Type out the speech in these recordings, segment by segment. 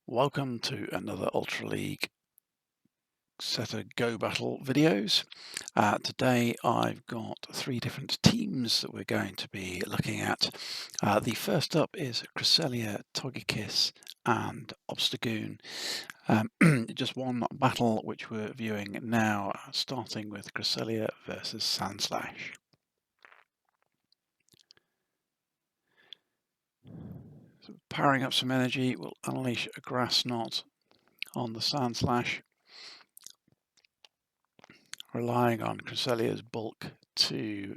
Welcome to another Ultra League set of Go Battle videos. Today I've got three different teams that we're going to be looking at. The first up is Cresselia, Togekiss and Obstagoon. Just one battle which we're viewing now, starting with Cresselia versus Sandslash. So powering up some energy, we'll unleash a Grass Knot on the Sandslash, relying on Cresselia's bulk to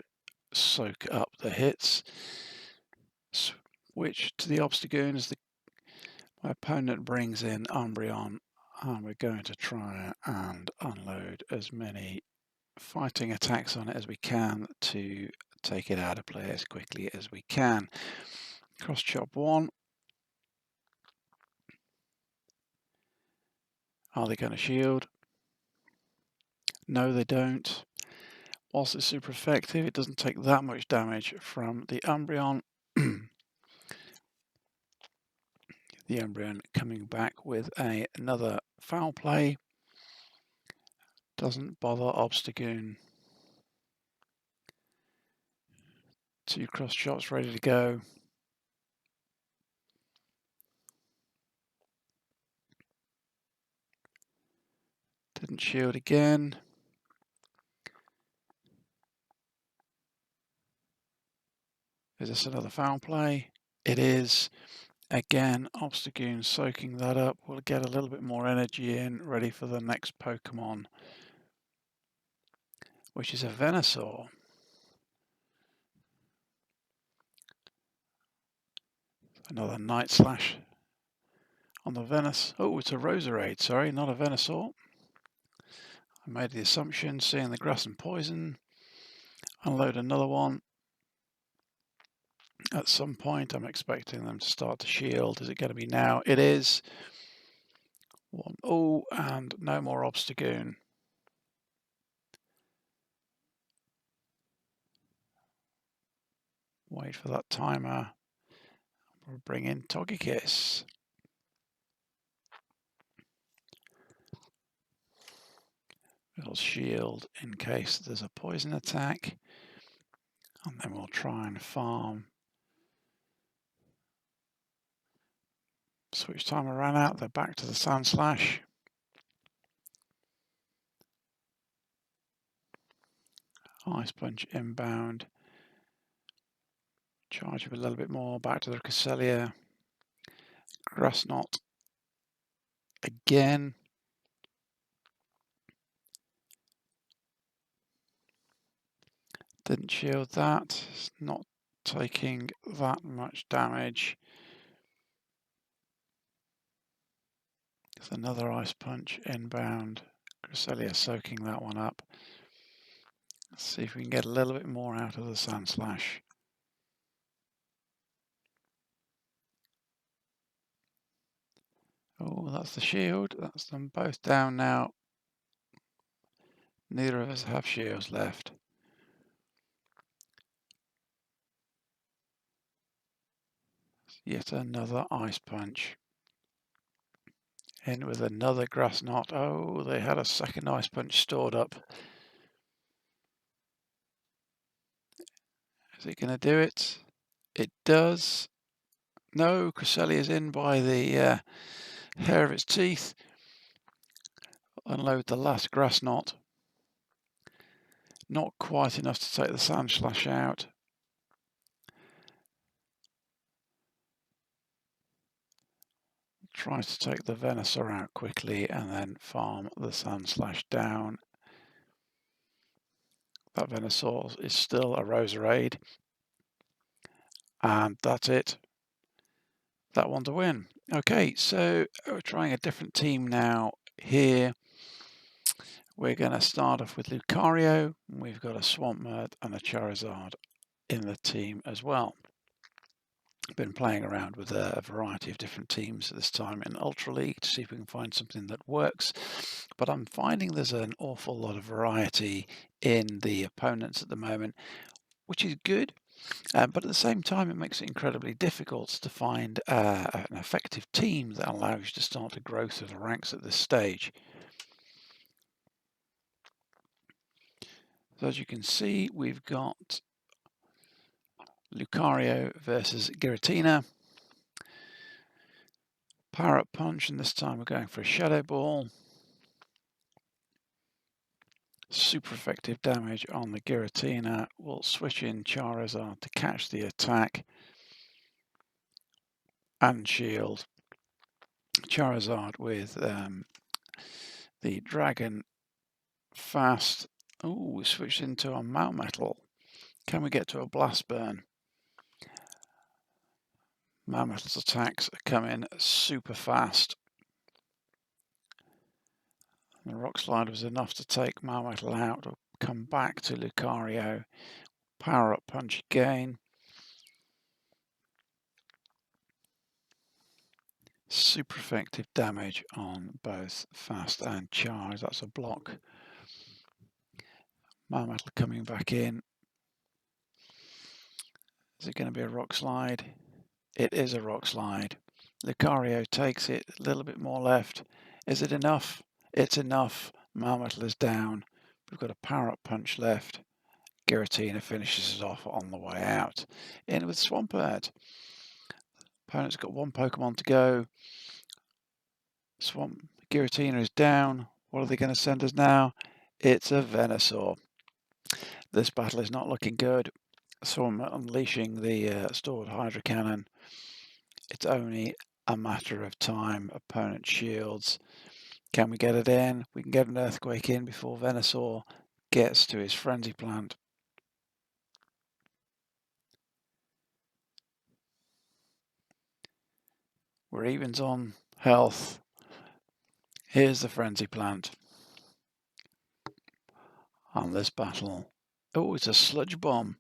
soak up the hits. Switch to the Obstagoon as my opponent brings in Umbreon, and we're going to try and unload as many fighting attacks on it as we can to take it out of play as quickly as we can. Cross chop one. Are they going to shield? No, they don't. Whilst it's super effective, it doesn't take that much damage from the Umbreon. The Umbreon coming back with another foul play. Doesn't bother Obstagoon. Two cross chops ready to go. Didn't shield again. Is this another foul play? It is. Again, Obstagoon soaking that up. We'll get a little bit more energy in, ready for the next Pokemon, which is a Venusaur. Another Night Slash on the Venus. Oh, it's a Roserade, sorry, not a Venusaur. I made the assumption, seeing the grass and poison. Unload another one. At some point, I'm expecting them to start to shield. Is it going to be now? It is. One. Oh, and no more Obstagoon. Wait for that timer. We'll bring in Togekiss. It'll shield in case there's a poison attack. And then we'll try and farm. Switch timer ran out. They're back to the Sandslash. Ice Punch inbound. Charge up a little bit more. Back to the Cresselia. Grass Knot again. Didn't shield that. It's not taking that much damage. There's another Ice Punch inbound. Cresselia soaking that one up. Let's see if we can get a little bit more out of the Sandslash. Oh, that's the shield. That's them both down now. Neither of us have shields left. Yet another Ice Punch. In with another Grass Knot. Oh, they had a second Ice Punch stored up. Is it going to do it? It does. No, Cresselia's in by the hair of its teeth. Unload the last Grass Knot. Not quite enough to take the Sandslash out. Tries to take the Venusaur out quickly and then farm the Sandslash down. That Venusaur is still a Roserade. And that's it. That one to win. Okay, so we're trying a different team now here. We're going to start off with Lucario. We've got a Swampert and a Charizard in the team as well. I've been playing around with a variety of different teams this time in Ultra League to see if we can find something that works. But I'm finding there's an awful lot of variety in the opponents at the moment, which is good. But at the same time, it makes it incredibly difficult to find an effective team that allows you to start to grow through the ranks at this stage. So as you can see, we've got Lucario versus Giratina. Power Up Punch, and this time we're going for a Shadow Ball. Super effective damage on the Giratina. We'll switch in Charizard to catch the attack and shield. Charizard with the Dragon Fast. Oh, we switched into a Metal. Can we get to a Blast Burn? Metal's attacks are coming super fast. The Rock Slide was enough to take Metal out. We'll come back to Lucario. Power Up Punch again. Super effective damage on both Fast and Charge. That's a block. Metal coming back in. Is it going to be a Rock Slide? It is a Rock Slide. Lucario takes it, a little bit more left. Is it enough? It's enough. Metal is down. We've got a Power Up Punch left. Giratina finishes it off on the way out. In with Swampert. Opponent's got one Pokemon to go. Giratina is down. What are they going to send us now? It's a Venusaur. This battle is not looking good. So I'm unleashing the stored Hydro Cannon. It's only a matter of time. Opponent shields. Can we get it in? We can get an Earthquake in before Venusaur gets to his Frenzy Plant. We're evens on health. Here's the Frenzy Plant. On this battle. Oh, it's a Sludge Bomb.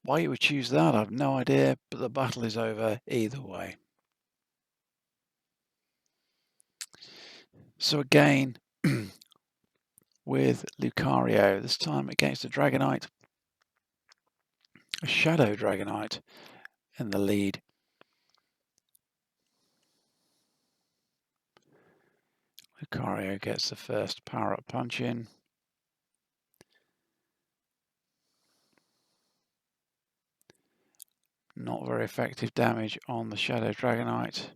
Why you would choose that, I have no idea, but the battle is over either way. So again, with Lucario, this time against a Dragonite, a Shadow Dragonite in the lead. Lucario gets the first Power Up Punch in. Not very effective damage on the Shadow Dragonite.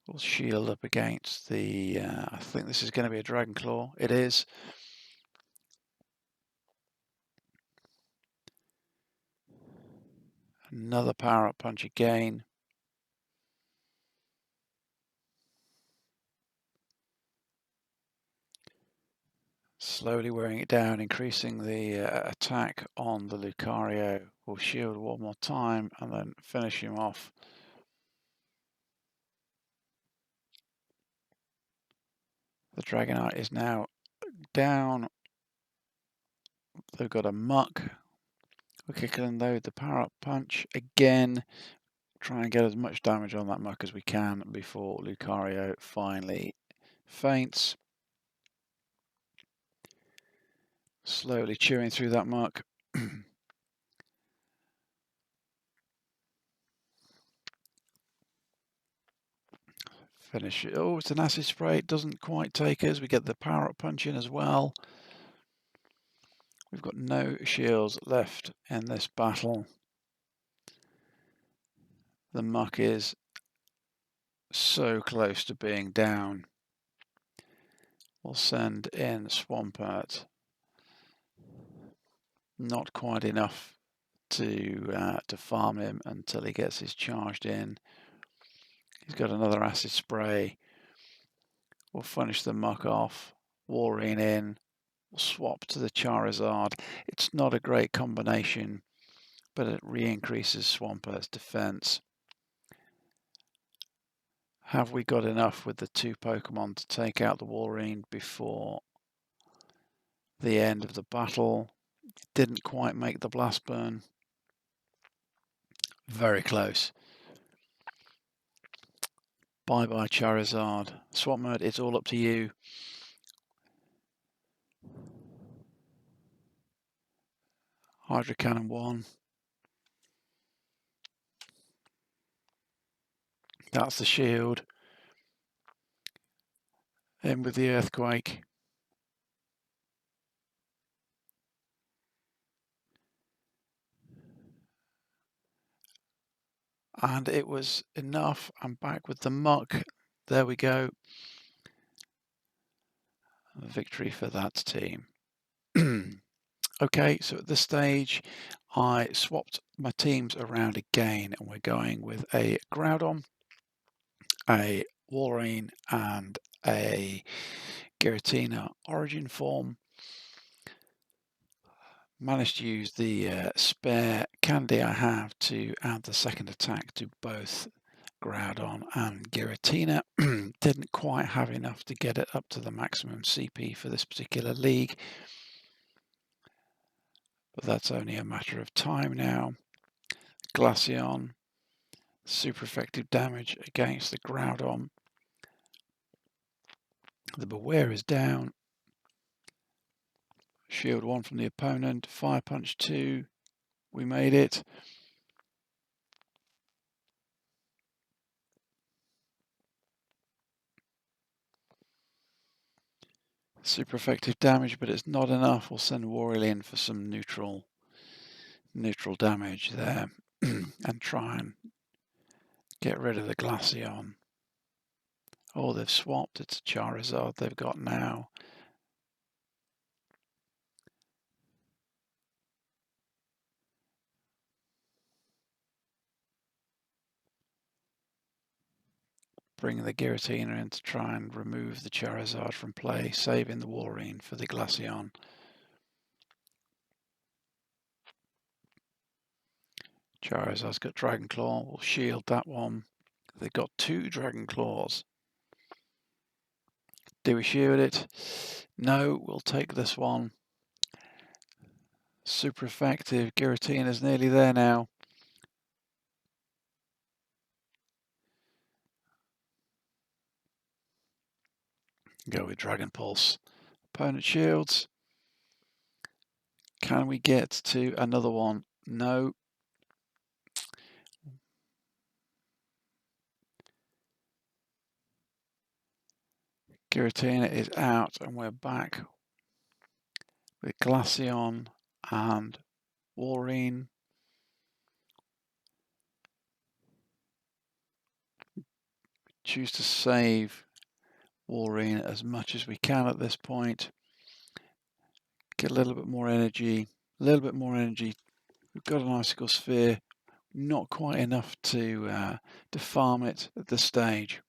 We'll shield up against the, I think this is going to be a Dragon Claw. It is. Another Power Up Punch again. Slowly wearing it down, increasing the attack on the Lucario. We'll shield one more time and then finish him off. The Dragonite is now down. They've got a Muck. We're kicking load the Power Up Punch again. Try and get as much damage on that Muck as we can before Lucario finally faints. Slowly chewing through that Muck. Finish it. Oh, it's an Acid Spray. It doesn't quite take us. We get the Power Up Punch in as well. We've got no shields left in this battle. The Muck is so close to being down. We'll send in Swampert. Not quite enough to farm him until he gets his charged in. He's got another Acid Spray. We'll finish the Muck off. Walrein in. We'll swap to the Charizard. It's not a great combination, but it re-increases Swampert's defense. Have we got enough with the two Pokemon to take out the Walrein before the end of the battle? Didn't quite make the Blast Burn. Very close. Bye-bye Charizard. Swampert, it's all up to you. Hydro Cannon 1. That's the shield. In with the Earthquake. And it was enough. I'm back with the Muck. There we go. Victory for that team. Okay, so at this stage, I swapped my teams around again, and we're going with a Groudon, a Walrein, and a Giratina origin form. Managed to use the spare candy I have to add the second attack to both Groudon and Giratina. Didn't quite have enough to get it up to the maximum CP for this particular league, but that's only a matter of time now. Glaceon, super effective damage against the Groudon. The Beware is down. Shield 1 from the opponent. Fire Punch 2. We made it. Super effective damage, but it's not enough. We'll send Warrior in for some neutral damage there and try and get rid of the Glaceon. Oh, they've swapped. It's a Charizard they've got now. Bring the Giratina in to try and remove the Charizard from play, saving the Walrein for the Glaceon. Charizard's got Dragon Claw. We'll shield that one. They've got 2 Dragon Claws. Do we shield it? No, we'll take this one. Super effective. Giratina's nearly there now. Go with Dragon Pulse. Opponent shields. Can we get to another one? No. Giratina is out, and we're back with Glaceon and Walrein. Choose to save Walrein as much as we can at this point. Get a little bit more energy. We've got an Icicle Sphere. Not quite enough to farm it at this stage.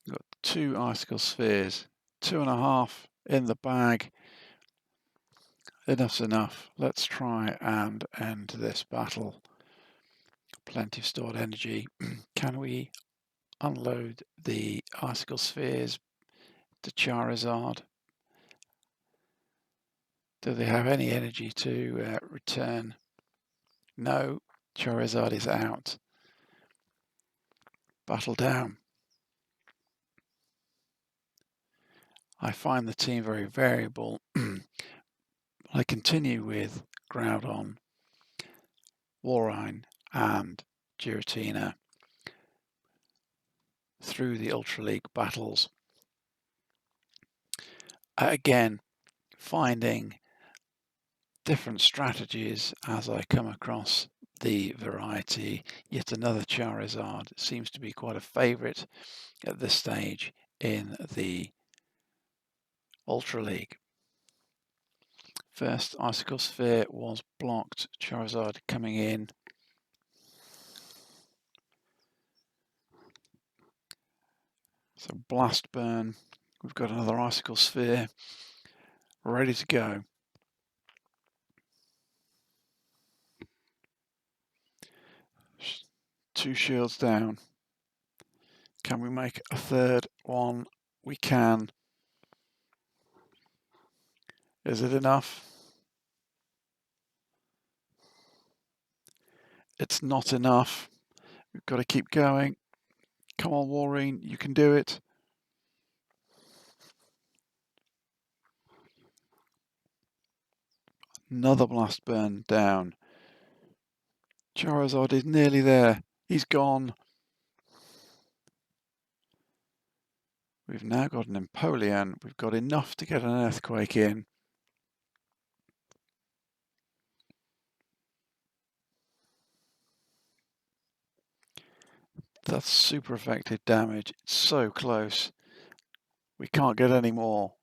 Got 2 Icicle Spheres, 2.5 in the bag. Enough's enough. Let's try and end this battle. Plenty of stored energy. Can we unload the Icicle Spheres to Charizard? Do they have any energy to return? No, Charizard is out. Battle down. I find the team very variable. I continue with Groudon, Walrein, and Giratina through the Ultra League battles. Again, finding different strategies as I come across the variety. Yet another Charizard seems to be quite a favourite at this stage in the Ultra League. First Icicle Sphere was blocked. Charizard coming in. So Blast Burn. We've got another Icicle Sphere ready to go. Two shields down. Can we make a third one? We can. Is it enough? It's not enough. We've got to keep going. Come on, Walrein, you can do it. Another blast burn down. Charizard is nearly there. He's gone. We've now got an Empoleon. We've got enough to get an Earthquake in. That's super effective damage. It's so close. We can't get any more.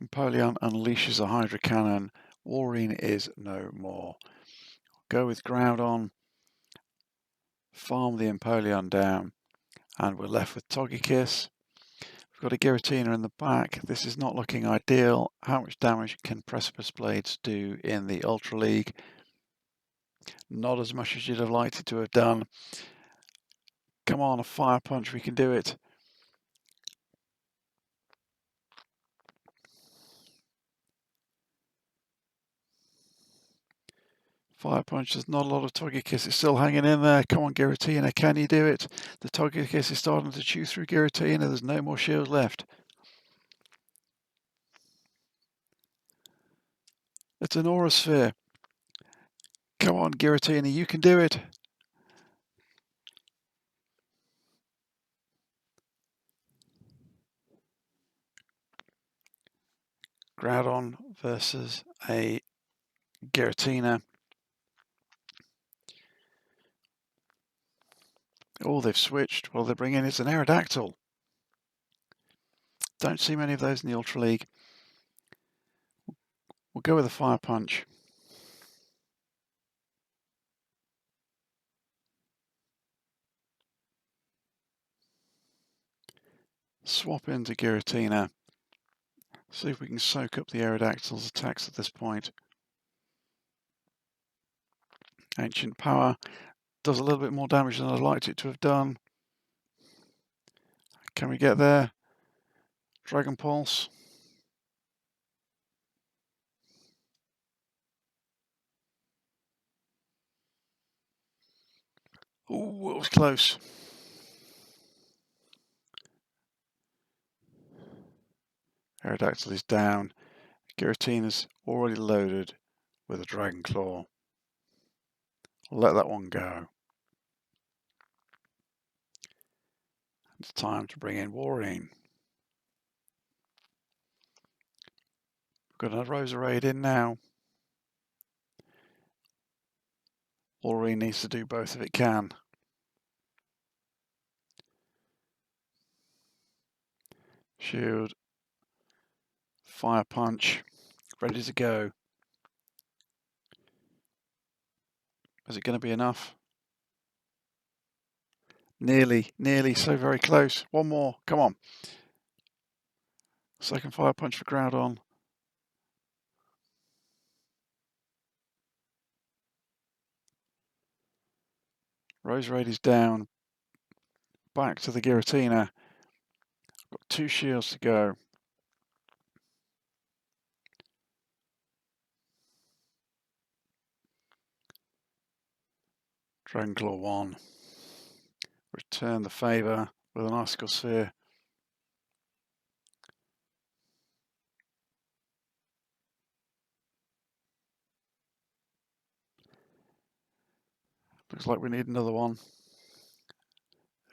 Empoleon unleashes a Hydro Cannon. Walrein is no more. Go with Groudon. Farm the Empoleon down. And we're left with Togekiss. We've got a Giratina in the back. This is not looking ideal. How much damage can Precipice Blades do in the Ultra League? Not as much as you'd have liked it to have done. Come on, a Fire Punch, we can do it. Fire Punch, there's not a lot of Togekiss. It's still hanging in there. Come on, Giratina, can you do it? The Togekiss is starting to chew through Giratina. There's no more shields left. It's an Aura Sphere. Come on, Giratina, you can do it. Groudon versus a Giratina. Oh, they've switched. Well, they're bringing it's an Aerodactyl. Don't see many of those in the Ultra League. We'll go with a Fire Punch. Swap into Giratina. See if we can soak up the Aerodactyl's attacks at this point. Ancient Power does a little bit more damage than I'd liked it to have done. Can we get there? Dragon Pulse. Oh, it was close. Aerodactyl is down. Giratina's already loaded with a Dragon Claw. Let that one go. It's time to bring in Walrein. We've got a Roserade in now. Walrein needs to do both if it can. Shield. Fire Punch. Ready to go. Is it going to be enough? Nearly, nearly, so very close. One more, come on. Second Fire Punch for Groudon. Roserade is down. Back to the Giratina. Got 2 shields to go. Dragon Claw 1. Return the favour with an Icicle Sphere. Looks like we need another one.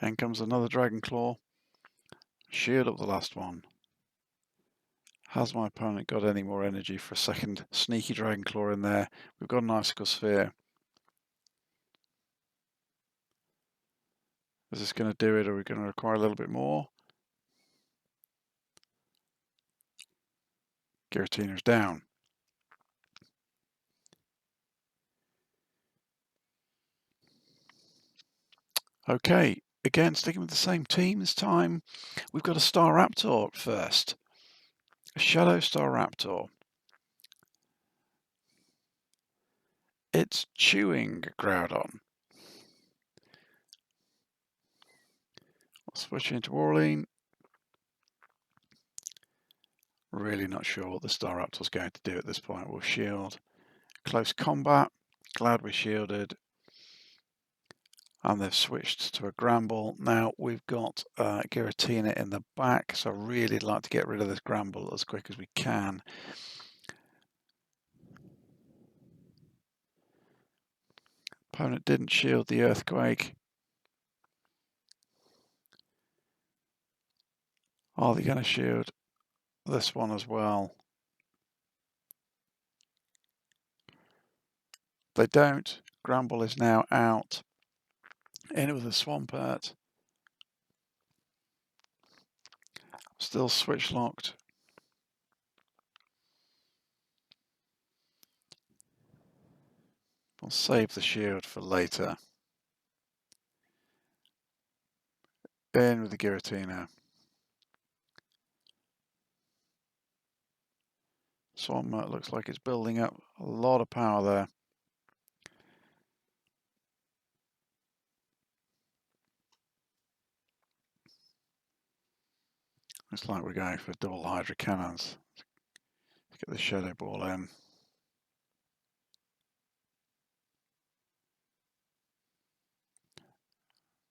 In comes another Dragon Claw. Shield up the last one. Has my opponent got any more energy for a second sneaky Dragon Claw in there? We've got an Icicle Sphere. Is this going to do it, or are we going to require a little bit more? Giratina's down. Okay, again, sticking with the same team this time, we've got a Staraptor first. A Shadow Staraptor. It's chewing Groudon. We'll switch into Walrein. Really not sure what the Staraptor's going to do at this point. We'll shield. Close combat. Glad we shielded. and they've switched to a Gramble. Now we've got Giratina in the back, so I really like to get rid of this Gramble as quick as we can. Opponent didn't shield the Earthquake. Are they going to shield this one as well? They don't. Gramble is now out. In with a Swampert. Still switch locked. We'll save the shield for later. In with the Giratina. Swampert looks like it's building up a lot of power there. Looks like we're going for double Hydra Cannons. Let's get the Shadow Ball in.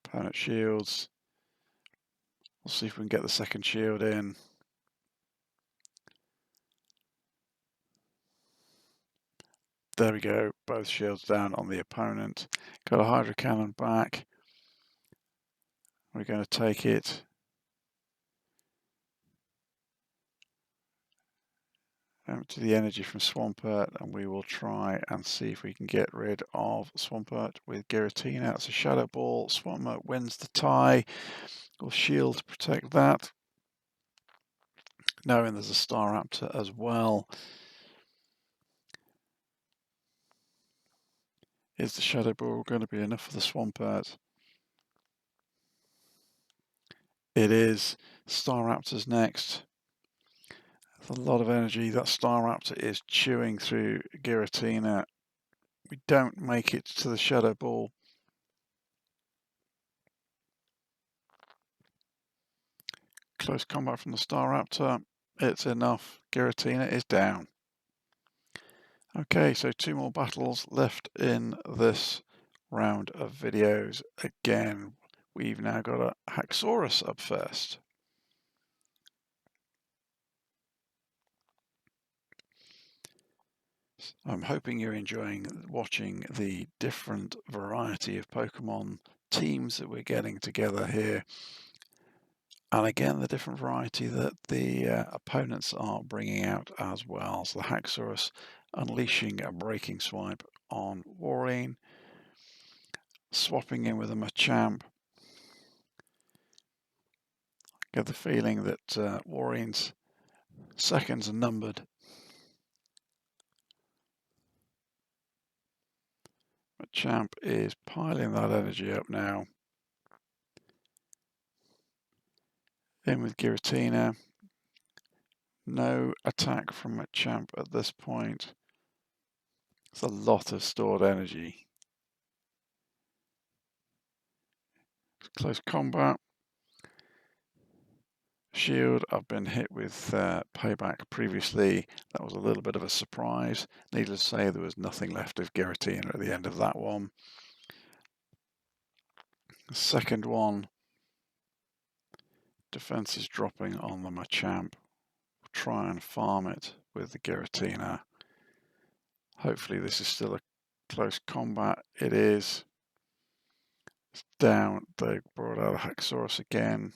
Opponent shields. We'll see if we can get the second shield in. There we go, both shields down on the opponent. Got a Hydra Cannon back. We're going to take it. Empty the energy from Swampert, and we will try and see if we can get rid of Swampert with Giratina. It's a Shadow Ball. Swampert wins the tie. We'll shield to protect that. Knowing there's a Staraptor as well. Is the Shadow Ball going to be enough for the Swampert? It is. Staraptor's next. There's a lot of energy. That Staraptor is chewing through Giratina. We don't make it to the Shadow Ball. Close combat from the Staraptor. It's enough. Giratina is down. Okay, so 2 more battles left in this round of videos. Again, we've now got a Haxorus up first. I'm hoping you're enjoying watching the different variety of Pokemon teams that we're getting together here. And again, the different variety that the opponents are bringing out as well. So the Haxorus unleashing a breaking swipe on Walrein, swapping in with a Machamp. I get the feeling that Walrein's seconds are numbered. Machamp is piling that energy up now. In with Giratina. No attack from Machamp at this point. It's a lot of stored energy. Close combat. Shield, I've been hit with payback previously. That was a little bit of a surprise. Needless to say, there was nothing left of Giratina at the end of that one. The second one, defense is dropping on the Machamp. We'll try and farm it with the Giratina. Hopefully this is still a close combat. It is. It's down. They brought out a Haxorus again.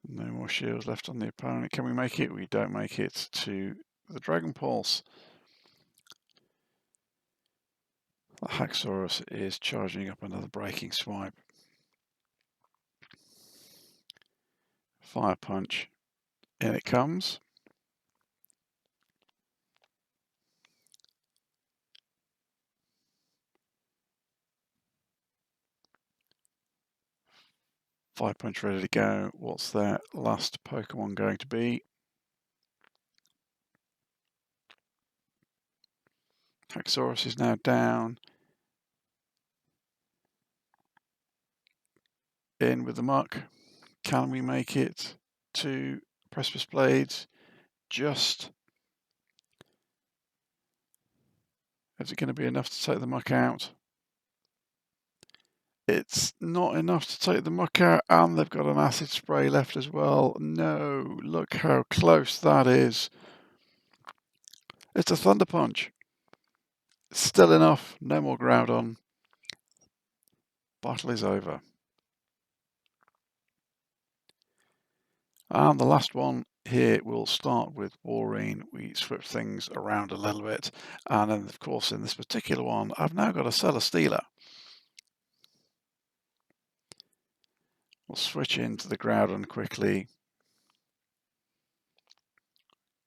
No more shields left on the opponent. Can we make it? We don't make it to the Dragon Pulse. The Haxorus is charging up another breaking swipe. Fire Punch. In it comes. Fire Punch ready to go. What's their last Pokemon going to be? Haxorus is now down. In with the muck. Can we make it to Precipice Blades? just... Is it going to be enough to take the muck out? It's not enough to take the muck out, and they've got an acid spray left as well. No, look how close that is. It's a Thunder Punch. Still enough. No more Groudon. Battle is over. And the last one here, we'll start with Walrein. We switch things around a little bit. And then, of course, in this particular one, I've now got a Celesteela. We'll switch into the Groudon quickly.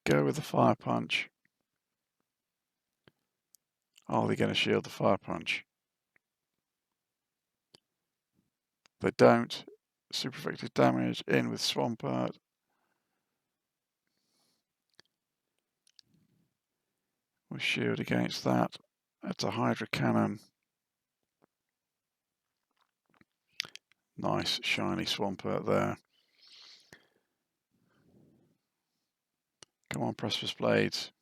Go with the Fire Punch. Are they going to shield the Fire Punch? They don't. Super effective damage in with Swampert. We'll shield against that. It's a Hydra Cannon. Nice shiny Swampert there. Come on, Precipice Blades.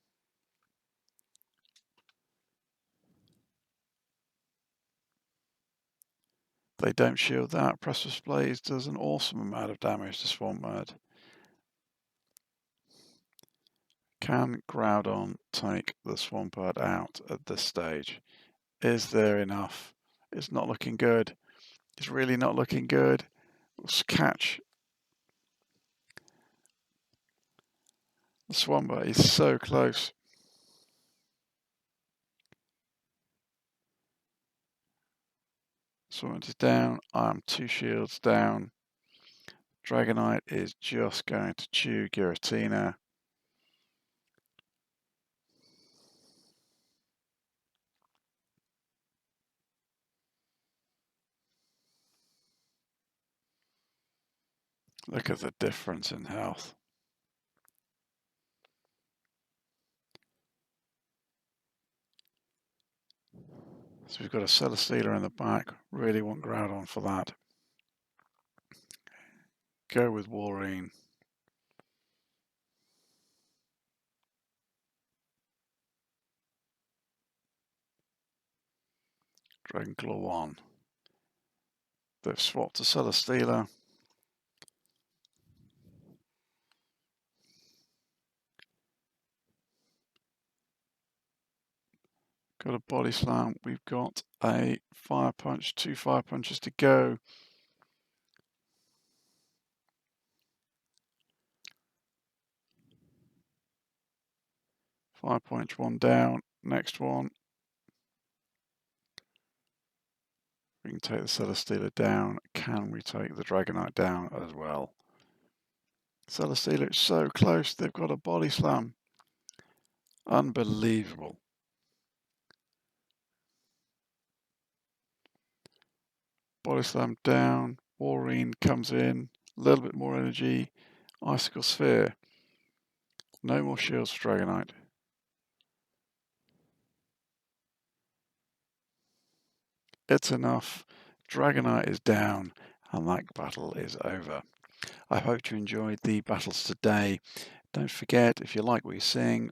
They don't shield that. Precipice Blades does an awesome amount of damage to Swampert. Can Groudon take the Swampert out at this stage? Is there enough? It's not looking good. It's really not looking good. Let's catch. The Swampert is so close. Swampert is down. I'm 2 shields down. Dragonite is just going to chew Giratina. Look at the difference in health. So we've got a Celesteela in the back. Really want Groudon for that. Go with Walrein. Dragonclaw 1. They've swapped to Celesteela. Got a Body Slam. We've got a Fire Punch. 2 Fire Punches to go. Fire Punch 1 down. Next one. We can take the Celesteela down. Can we take the Dragonite down as well? Celesteela is so close. They've got a Body Slam. Unbelievable. Body Slam down. Walrein comes in. A little bit more energy. Icicle Sphere. No more shields for Dragonite. It's enough. Dragonite is down, and that battle is over. I hope you enjoyed the battles today. Don't forget, if you like what you're seeing,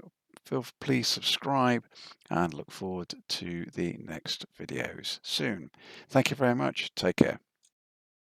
please subscribe and look forward to the next videos soon. Thank you very much. Take care.